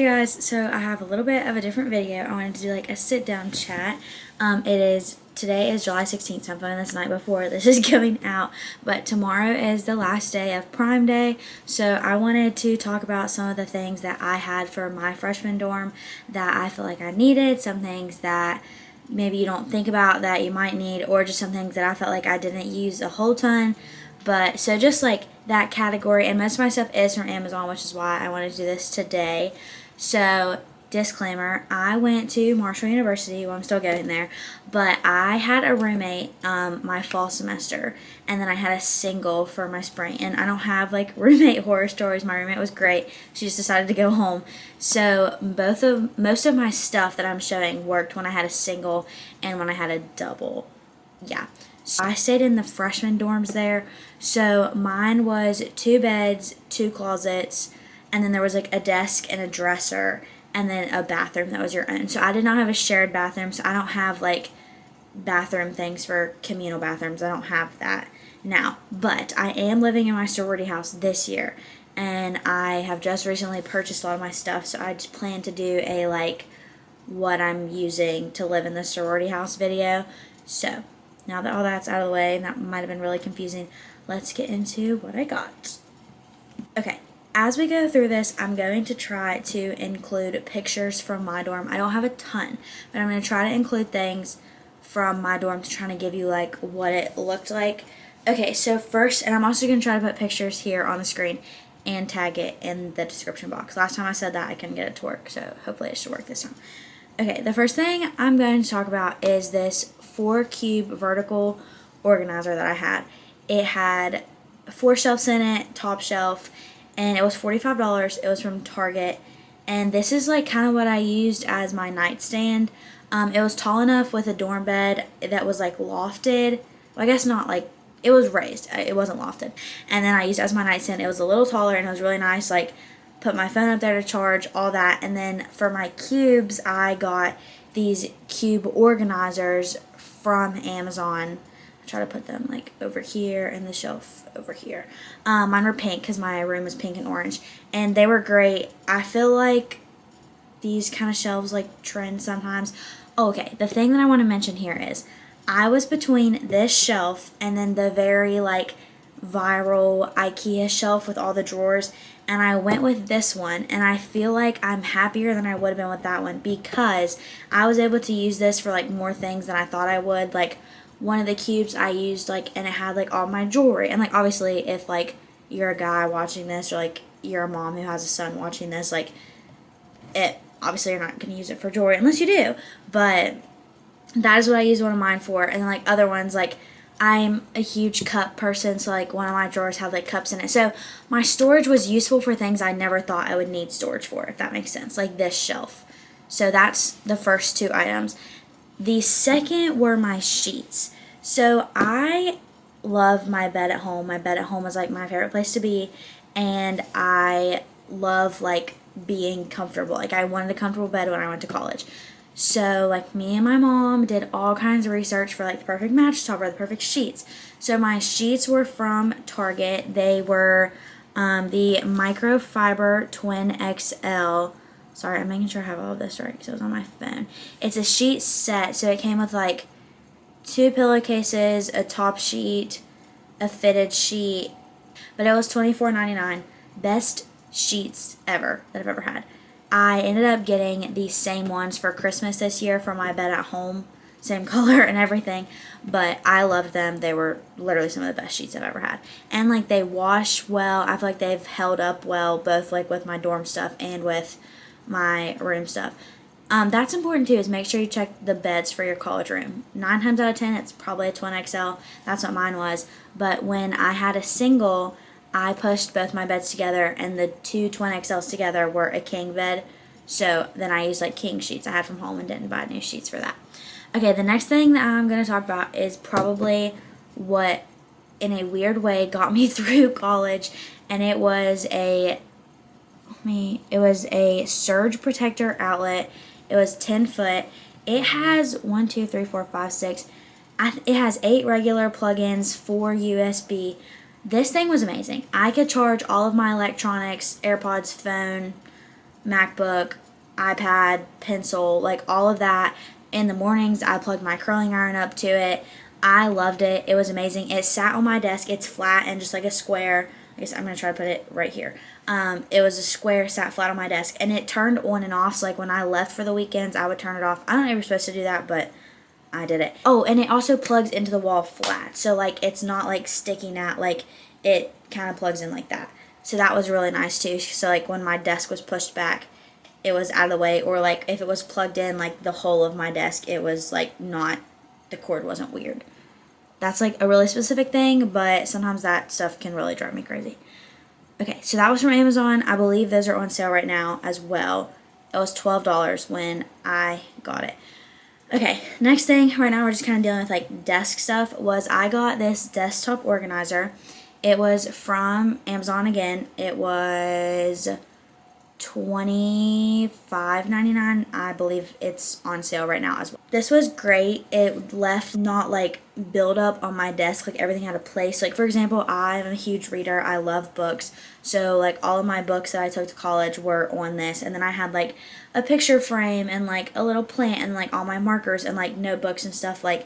guys, so I have a little bit of a different video. I wanted to do like a sit down chat. Today is July 16th, so I'm filming this night before this is going out, but tomorrow is the last day of Prime Day, so I wanted to talk about some of the things that I had for my freshman dorm that I feel like I needed, some things that maybe you don't think about that you might need, or just some things that I felt like I didn't use a whole ton. But so just like that category, and most of my stuff is from Amazon, which is why I wanted to do this today. So disclaimer, I went to Marshall University. Well, I'm still going there, but I had a roommate my fall semester, and then I had a single for my spring. And I don't have like roommate horror stories. My roommate was great. She just decided to go home. So most of my stuff that I'm showing worked when I had a single and when I had a double. Yeah. So I stayed in the freshman dorms there. So mine was 2 beds, 2 closets, and then there was like a desk and a dresser, and then a bathroom that was your own. So I did not have a shared bathroom, so I don't have like bathroom things for communal bathrooms. I don't have that now. But I am living in my sorority house this year, and I have just recently purchased a lot of my stuff, so I just plan to do a like what I'm using to live in the sorority house video. So now that all that's out of the way, and that might have been really confusing, let's get into what I got. Okay, as we go through this, I'm going to try to include pictures from my dorm. I don't have a ton, but I'm going to try to include things from my dorm to try to give you like what it looked like. Okay, so first, and I'm also going to try to put pictures here on the screen and tag it in the description box. Last time I said that, I couldn't get it to work, so hopefully it should work this time. Okay, the first thing I'm going to talk about is this 4-cube vertical organizer that I had. It had 4 shelves in it, top shelf, and it was $45. It was from Target, and this is like kind of what I used as my nightstand. It was tall enough with a dorm bed that was like lofted. Well, I guess not, like it was raised. It wasn't lofted. And then I used it as my nightstand. It was a little taller and it was really nice. Like put my phone up there to charge, all that. And then for my cubes, I got these cube organizers from Amazon. I try to put them like over here and the shelf over here. Mine were pink because my room is pink and orange, and they were great. I feel like these kind of shelves like trend sometimes. Oh, okay, the thing that I want to mention here is I was between this shelf and then the very like viral IKEA shelf with all the drawers, and I went with this one, and I feel like I'm happier than I would have been with that one because I was able to use this for like more things than I thought I would. Like one of the cubes I used like, and it had like all my jewelry, and like obviously if like you're a guy watching this or like you're a mom who has a son watching this, like it obviously you're not going to use it for jewelry unless you do, but that is what I use one of mine for. And then like other ones, like I'm a huge cup person, so like one of my drawers have like cups in it. So my storage was useful for things I never thought I would need storage for, if that makes sense, like this shelf. So that's the first 2 items. The second were my sheets. So I love my bed at home. My bed at home is like my favorite place to be, and I love like being comfortable. Like I wanted a comfortable bed when I went to college. So like me and my mom did all kinds of research for like the perfect mattress topper, the perfect sheets. So my sheets were from Target. They were the microfiber twin XL. Sorry, I'm making sure I have all of this right because it was on my phone. It's a sheet set, so it came with like 2 pillowcases, a top sheet, a fitted sheet, but it was $24.99. Best sheets ever that I've ever had. I ended up getting the same ones for Christmas this year for my bed at home, same color and everything, but I loved them. They were literally some of the best sheets I've ever had, and like they wash well. I feel like they've held up well, both like with my dorm stuff and with my room stuff. That's important too, is make sure you check the beds for your college room. 9 times out of 10 it's probably a twin XL. That's what mine was. But when I had a single, I pushed both my beds together, and the 2 twin XLs together were a king bed. So then I used like king sheets I had from home and didn't buy new sheets for that. Okay, the next thing that I'm going to talk about is probably what in a weird way got me through college, and it was a surge protector outlet. It was 10 foot. It has 1, 2, 3, 4, 5, 6. It has 8 regular plugins, 4 USB. This thing was amazing. I could charge all of my electronics, AirPods, phone, MacBook, iPad, pencil, like all of that. In the mornings, I plugged my curling iron up to it. I loved it. It was amazing. It sat on my desk. It's flat and just like a square. I guess I'm going to try to put it right here. It was a square, sat flat on my desk, and it turned on and off. So like when I left for the weekends, I would turn it off. I don't know if you're supposed to do that, but I did it. Oh, and it also plugs into the wall flat. So like it's not like sticking out, like it kind of plugs in like that. So that was really nice too. So like when my desk was pushed back, it was out of the way, or like if it was plugged in like the whole of my desk, it was like not, the cord wasn't weird. That's like a really specific thing, but sometimes that stuff can really drive me crazy. Okay, so that was from Amazon. I believe those are on sale right now as well. It was $12 when I got it. Okay, next thing, right now we're just kind of dealing with like desk stuff, was I got this desktop organizer. It was from Amazon again. It was $25.99. I believe it's on sale right now as well. This was great. It left not like build up on my desk, like everything had a place. Like for example, I'm a huge reader. I love books. So like all of my books that I took to college were on this, and then I had like a picture frame and like a little plant and like all my markers and like notebooks and stuff like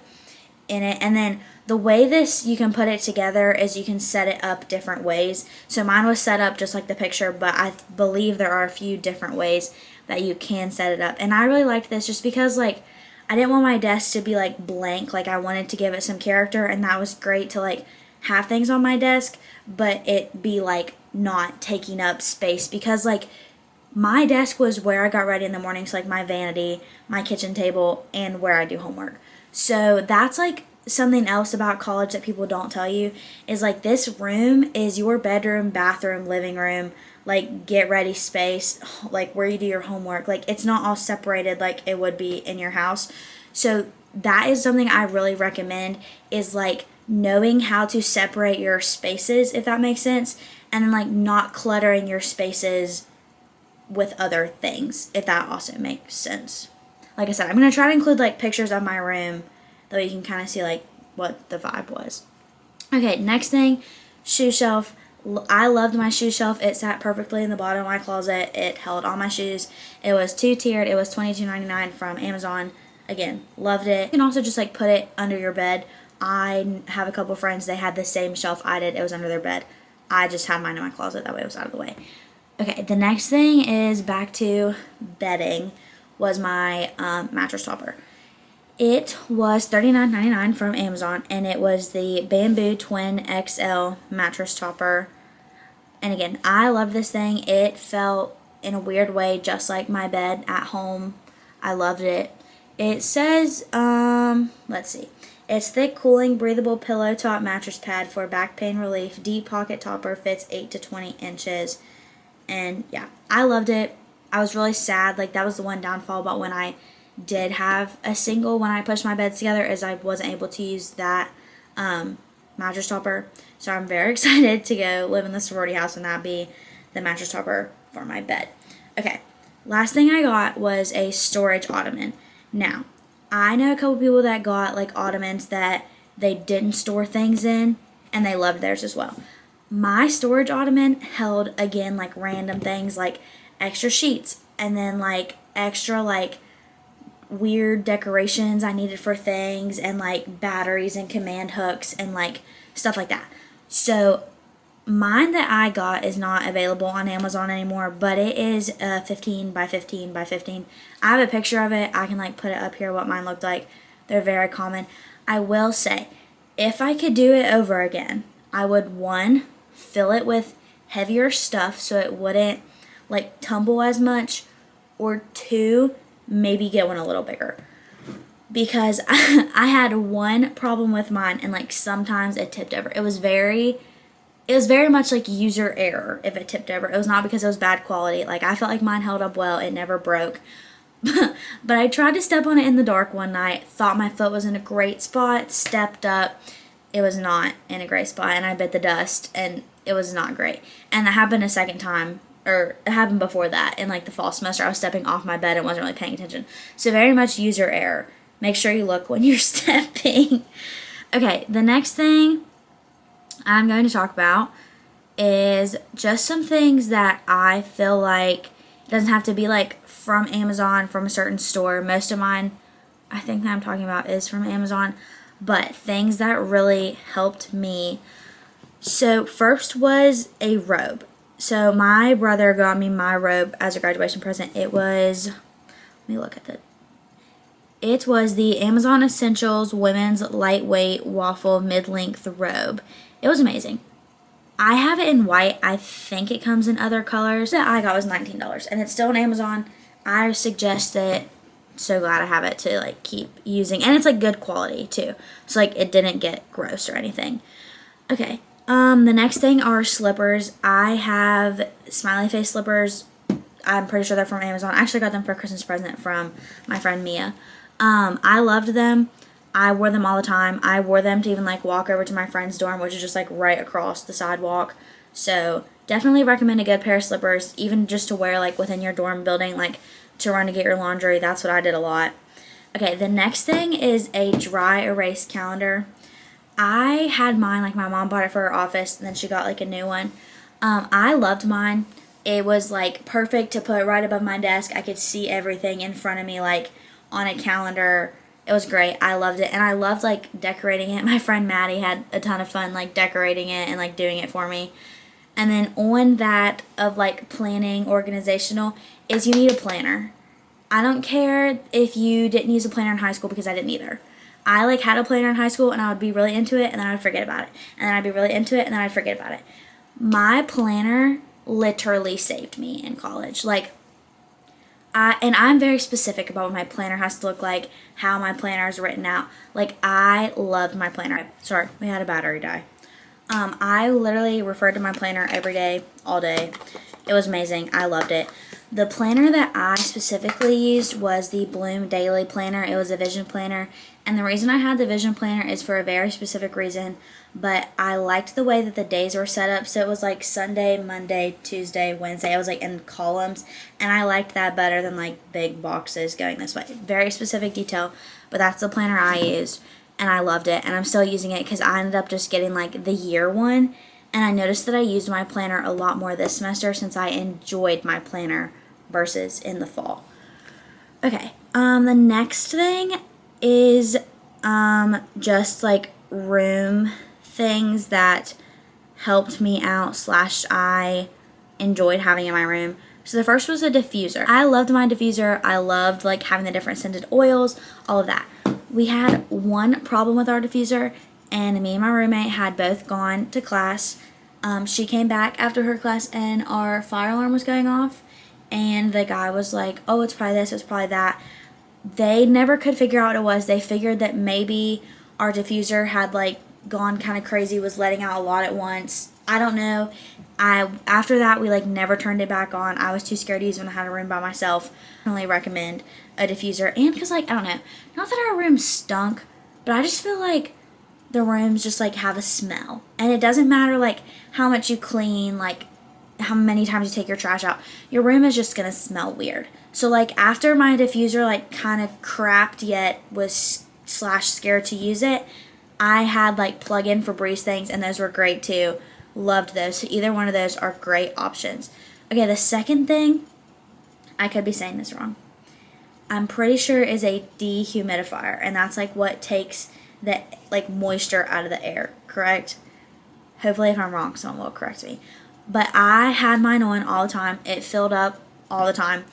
in it. And then the way this, you can put it together is you can set it up different ways. So mine was set up just like the picture, but I believe there are a few different ways that you can set it up. And I really liked this just because like I didn't want my desk to be like blank. Like I wanted to give it some character, and that was great to like have things on my desk, but it be like not taking up space, because like my desk was where I got ready in the mornings, like my vanity, my kitchen table, and where I do homework. So that's like something else about college that people don't tell you, is like this room is your bedroom, bathroom, living room, like get ready space, like where you do your homework. Like it's not all separated like it would be in your house. So that is something I really recommend, is like knowing how to separate your spaces, if that makes sense, and then like not cluttering your spaces with other things, if that also makes sense. Like I said, I'm going to try to include like pictures of my room, though you can kind of see like what the vibe was. Okay, next thing, shoe shelf. I loved my shoe shelf. It sat perfectly in the bottom of my closet. It held all my shoes. It was two-tiered. It was $22.99 from Amazon. Again, loved it. You can also just like put it under your bed. I have a couple friends, they had the same shelf I did. It was under their bed. I just had mine in my closet. That way it was out of the way. Okay, the next thing is back to bedding, was my mattress topper. It was $39.99 from Amazon, and it was the Bamboo Twin XL mattress topper. And again, I love this thing. It felt in a weird way just like my bed at home. I loved it. It says, let's see. It's thick, cooling, breathable pillow top mattress pad for back pain relief. Deep pocket topper, fits 8 to 20 inches. And yeah, I loved it. I was really sad. Like that was the one downfall about when I did have a single, when I pushed my beds together, is I wasn't able to use that mattress topper. So I'm very excited to go live in the sorority house and that be the mattress topper for my bed. Okay, last thing I got was a storage ottoman. Now, I know a couple people that got like ottomans that they didn't store things in, and they loved theirs as well. My storage ottoman held, again, like random things like extra sheets, and then like extra like weird decorations I needed for things, and like batteries and command hooks and like stuff like that. So mine that I got is not available on Amazon anymore, but it is 15 by 15 by 15. I have a picture of it. I can like put it up here what mine looked like. They're very common. I will say, if I could do it over again, I would, one, fill it with heavier stuff so it wouldn't like tumble as much, or two, maybe get one a little bigger. Because I had one problem with mine, and like sometimes it tipped over. It was very much like user error if it tipped over. It was not because it was bad quality. Like I felt like mine held up well. It never broke. But I tried to step on it in the dark one night, thought my foot was in a great spot, stepped up. It was not in a great spot, and I bit the dust, and it was not great. And that happened a second time, or it happened before that in like the fall semester. I was stepping off my bed and wasn't really paying attention. So very much user error. Make sure you look when you're stepping. Okay, the next thing I'm going to talk about is just some things that I feel like It doesn't have to be like from Amazon, from a certain store. Most of mine, I think that I'm talking about, is from Amazon. But things that really helped me. So first was a robe. So my brother got me my robe as a graduation present. It was, let me look at it. It was the Amazon Essentials Women's Lightweight Waffle Mid-Length Robe. It was amazing. I have it in white. I think it comes in other colors. That I got was $19, and it's still on Amazon. I suggest it. So glad I have it to like keep using, and it's like good quality too. So like it didn't get gross or anything. Okay. The next thing are slippers. I have smiley face slippers. I'm pretty sure they're from Amazon. I actually got them for a Christmas present from my friend Mia. I loved them. I wore them all the time. I wore them to even like walk over to my friend's dorm, which is just like right across the sidewalk. So definitely recommend a good pair of slippers, even just to wear like within your dorm building, like to run to get your laundry. That's what I did a lot. Okay, the next thing is a dry erase calendar. I had mine, like my mom bought it for her office, and then she got like a new one. I loved mine. It was like perfect to put right above my desk. I could see everything in front of me like on a calendar. It was great. I loved it, and I loved like decorating it. My friend Maddie had a ton of fun like decorating it and like doing it for me. And then on that of like planning, organizational, is you need a planner. I don't care if you didn't use a planner in high school, because I didn't either. I like had a planner in high school, and I would be really into it, and then I'd forget about it. And then I'd be really into it, and then I'd forget about it. My planner literally saved me in college. Like, I'm very specific about what my planner has to look like, how my planner is written out. Like, I loved my planner. Sorry, we had a battery die. I literally referred to my planner every day, all day. It was amazing. I loved it. The planner that I specifically used was the Bloom Daily Planner. It was a vision planner. And the reason I had the vision planner is for a very specific reason. But I liked the way that the days were set up. So it was like Sunday, Monday, Tuesday, Wednesday. It was like in columns. And I liked that better than like big boxes going this way. Very specific detail. But that's the planner I used. And I loved it. And I'm still using it because I ended up just getting like the year one. And I noticed that I used my planner a lot more this semester since I enjoyed my planner versus in the fall. Okay, the next thing is just like room things that helped me out / I enjoyed having in my room. So the first was a diffuser. I loved my diffuser. I loved like having the different scented oils, all of that. We had one problem with our diffuser, and me and my roommate had both gone to class. She came back after her class, and our fire alarm was going off, and the guy was like, oh, it's probably this, it's probably that. They never could figure out what it was. They figured that maybe our diffuser had like gone kind of crazy, was letting out a lot at once. I don't know. After that, we like never turned it back on. I was too scared to use when I had a room by myself. I really recommend a diffuser. And because like, I don't know, not that our room stunk, but I just feel like the rooms just like have a smell. And it doesn't matter like how much you clean, like how many times you take your trash out, your room is just gonna smell weird. So like after my diffuser like kind of crapped yet was / scared to use it, I had like plug-in Febreze things, and those were great too. Loved those. So either one of those are great options. Okay, the second thing, I could be saying this wrong. I'm pretty sure is a dehumidifier, and that's like what takes the like moisture out of the air, correct? Hopefully if I'm wrong, someone will correct me. But I had mine on all the time. It filled up all the time.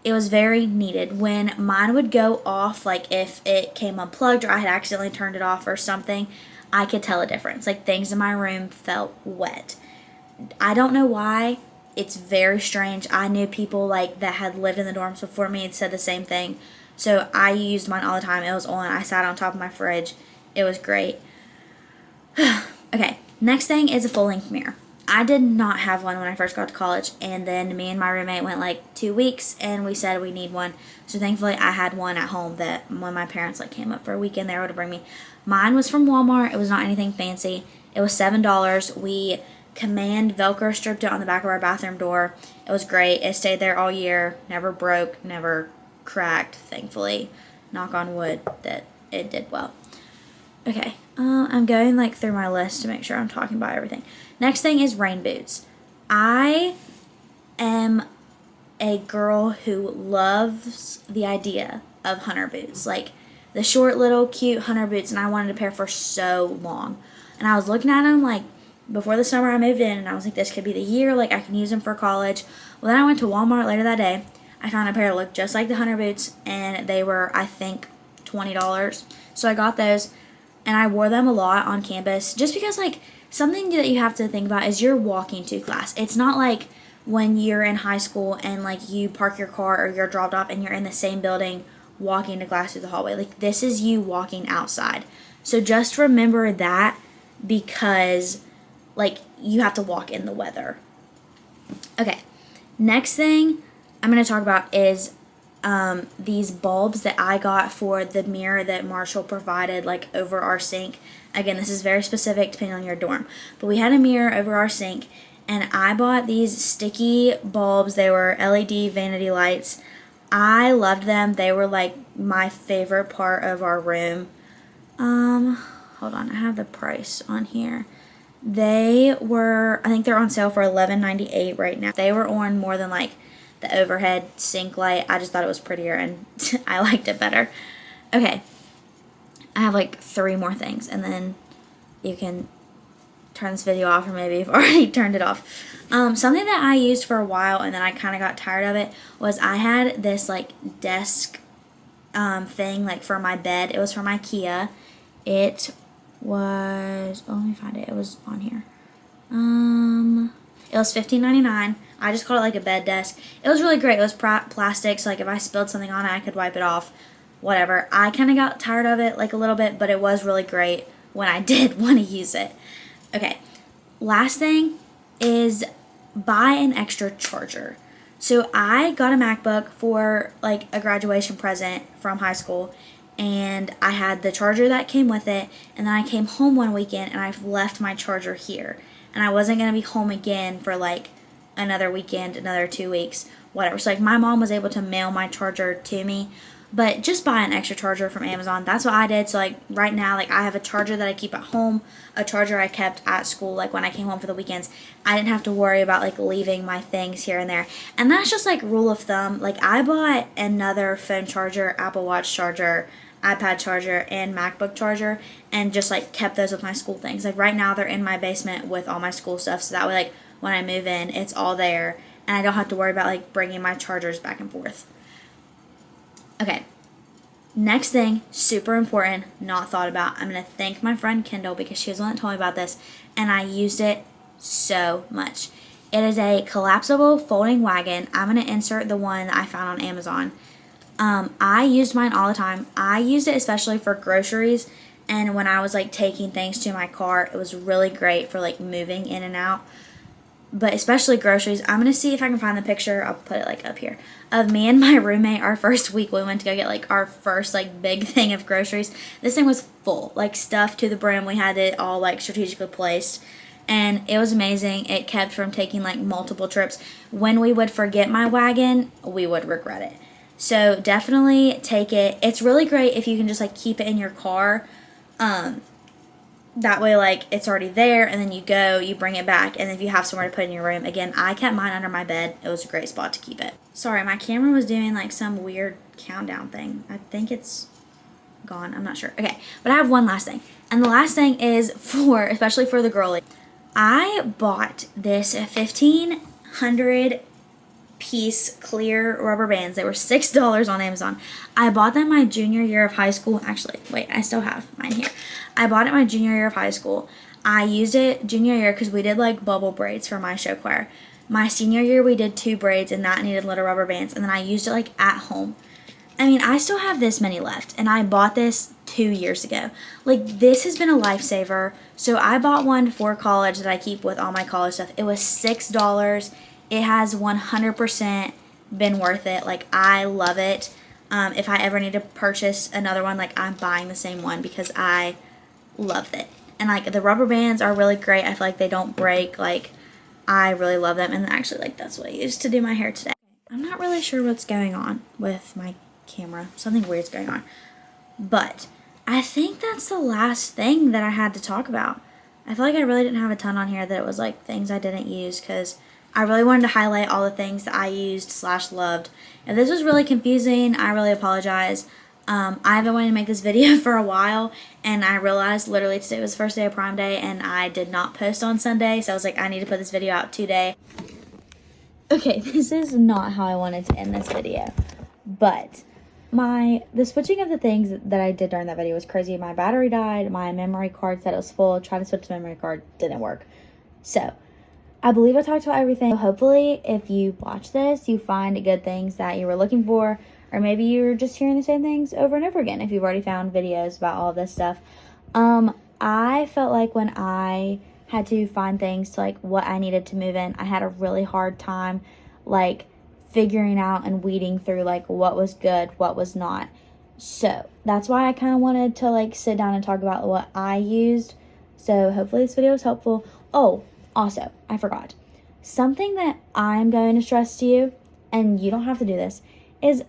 It was very needed. When mine would go off, like if it came unplugged or I had accidentally turned it off or something, I could tell a difference. Like things in my room felt wet. I don't know why. It's very strange. I knew people like that had lived in the dorms before me and said the same thing. So I used mine all the time. It was on. I sat on top of my fridge. It was great. Okay, next thing is a full-length mirror. I did not have one when I first got to college, and then me and my roommate went like 2 weeks, and we said we need one. So thankfully I had one at home that when my parents like came up for a weekend, they were able to bring me. Mine was from Walmart. It was not anything fancy. It was $7. We command Velcro stripped it on the back of our bathroom door. It was great. It stayed there all year. Never broke, never cracked, thankfully. Knock on wood that it did well. Okay, I'm going like through my list to make sure I'm talking about everything. Next thing is rain boots. I am a girl who loves the idea of hunter boots, like the short little cute hunter boots, and I wanted a pair for so long. And I was looking at them like before the summer I moved in, and I was like, this could be the year, like I can use them for college. Well, then I went to Walmart later that day. I found a pair that looked just like the hunter boots, and they were, I think, $20. So I got those, and I wore them a lot on campus just because, like, something that you have to think about is you're walking to class. It's not like when you're in high school and, like, you park your car or you're dropped off and you're in the same building walking to class through the hallway. Like, this is you walking outside. So just remember that, because, like, you have to walk in the weather. Okay, next thing I'm going to talk about is these bulbs that I got for the mirror that Marshall provided, like, over our sink. Again, this is very specific depending on your dorm. But we had a mirror over our sink, and I bought these sticky bulbs. They were LED vanity lights. I loved them. They were, like, my favorite part of our room. Hold on, I have the price on here. They were, I think they're on sale for $11.98 right now. They were on more than, like, the overhead sink light. I just thought it was prettier, and I liked it better. Okay, I have like 3 more things, and then you can turn this video off, or maybe you've already turned it off. Something that I used for a while and then I kind of got tired of it was I had this like desk thing like for my bed. It was from IKEA. It was, oh, let me find it. It was on here. It was $15.99. I just called it like a bed desk. It was really great. It was plastic, so like if I spilled something on it, I could wipe it off. Whatever. I kind of got tired of it like a little bit, but it was really great when I did want to use it. Okay. Last thing is buy an extra charger. So I got a MacBook for like a graduation present from high school, and I had the charger that came with it, and then I came home one weekend and I left my charger here. And I wasn't going to be home again for like another weekend, another 2 weeks, whatever. So like my mom was able to mail my charger to me, but just buy an extra charger from Amazon. That's what I did. So like right now, like I have a charger that I keep at home, a charger I kept at school, like when I came home for the weekends. I didn't have to worry about like leaving my things here and there. And that's just like rule of thumb. Like I bought another phone charger, Apple Watch charger, iPad charger, and MacBook charger, and just like kept those with my school things. Like right now they're in my basement with all my school stuff, so that way like when I move in it's all there and I don't have to worry about like bringing my chargers back and forth. Okay, next thing, super important, not thought about. I'm going to thank my friend Kendall because she was the one that told me about this, and I used it so much. It is a collapsible folding wagon. I'm going to insert the one that I found on Amazon. I used mine all the time. I used it especially for groceries, and when I was like taking things to my car, it was really great for like moving in and out. But especially groceries. I'm going to see if I can find the picture. I'll put it like up here. Of me and my roommate, our first week, we went to go get like our first like big thing of groceries. This thing was full, like stuffed to the brim. We had it all like strategically placed. And it was amazing. It kept from taking like multiple trips. When we would forget my wagon, we would regret it. So definitely take it. It's really great if you can just like keep it in your car. That way, like, it's already there, and then you go, you bring it back, and if you have somewhere to put it in your room, again, I kept mine under my bed. It was a great spot to keep it. Sorry, my camera was doing, like, some weird countdown thing. I think it's gone. I'm not sure. Okay, but I have one last thing, and the last thing is for, especially for the girly. I bought this 1,500 piece clear rubber bands. They were $6 on Amazon. I bought them my junior year of high school. Actually, wait, I still have mine here. I bought it my junior year of high school. I used it junior year because we did like bubble braids for my show choir. My senior year we did 2 braids and that needed little rubber bands, and then I used it like at home. I mean, I still have this many left, and I bought this 2 years ago. Like, this has been a lifesaver. So I bought one for college that I keep with all my college stuff. It was $6. It has 100% been worth it. Like, I love it. If I ever need to purchase another one, like, I'm buying the same one because I loved it. And, like, the rubber bands are really great. I feel like they don't break. Like, I really love them. And actually, like, that's what I used to do my hair today. I'm not really sure what's going on with my camera. Something weird's going on. But I think that's the last thing that I had to talk about. I feel like I really didn't have a ton on here that it was, like, things I didn't use because I really wanted to highlight all the things that I used / loved. If this was really confusing, I really apologize. I've been wanting to make this video for a while, and I realized literally today was the first day of Prime Day, and I did not post on Sunday, so I was like, I need to put this video out today. Okay, this is not how I wanted to end this video, but the switching of the things that I did during that video was crazy. My battery died, my memory card said it was full, tried to switch the memory card, didn't work. So, I believe I talked about everything. Hopefully, if you watch this, you find good things that you were looking for, or maybe you're just hearing the same things over and over again if you've already found videos about all of this stuff. I felt like when I had to find things to, like, what I needed to move in, I had a really hard time, like, figuring out and weeding through, like, what was good, what was not. So, that's why I kind of wanted to, like, sit down and talk about what I used. So, hopefully this video was helpful. Oh, also, I forgot. Something that I'm going to stress to you, and you don't have to do this, is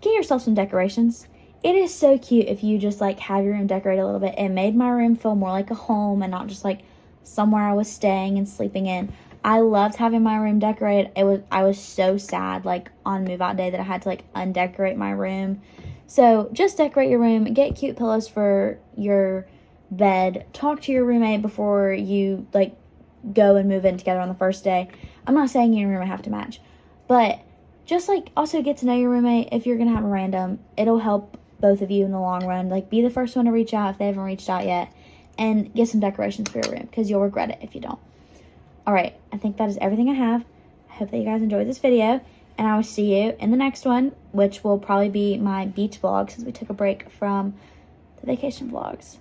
get yourself some decorations. It is so cute if you just, like, have your room decorated a little bit. It made my room feel more like a home and not just, like, somewhere I was staying and sleeping in. I loved having my room decorated. I was so sad, like, on move-out day that I had to, like, undecorate my room. So, just decorate your room. Get cute pillows for your bed. Talk to your roommate before you, like, go and move in together on the first day. I'm not saying you and your roommate have to match, but just, like, also get to know your roommate. If you're gonna have a random, it'll help both of you in the long run. Like, be the first one to reach out if they haven't reached out yet, and get some decorations for your room, because you'll regret it if you don't. Alright, I think that is everything I have. I hope that you guys enjoyed this video, and I will see you in the next one, which will probably be my beach vlog, since we took a break from the vacation vlogs.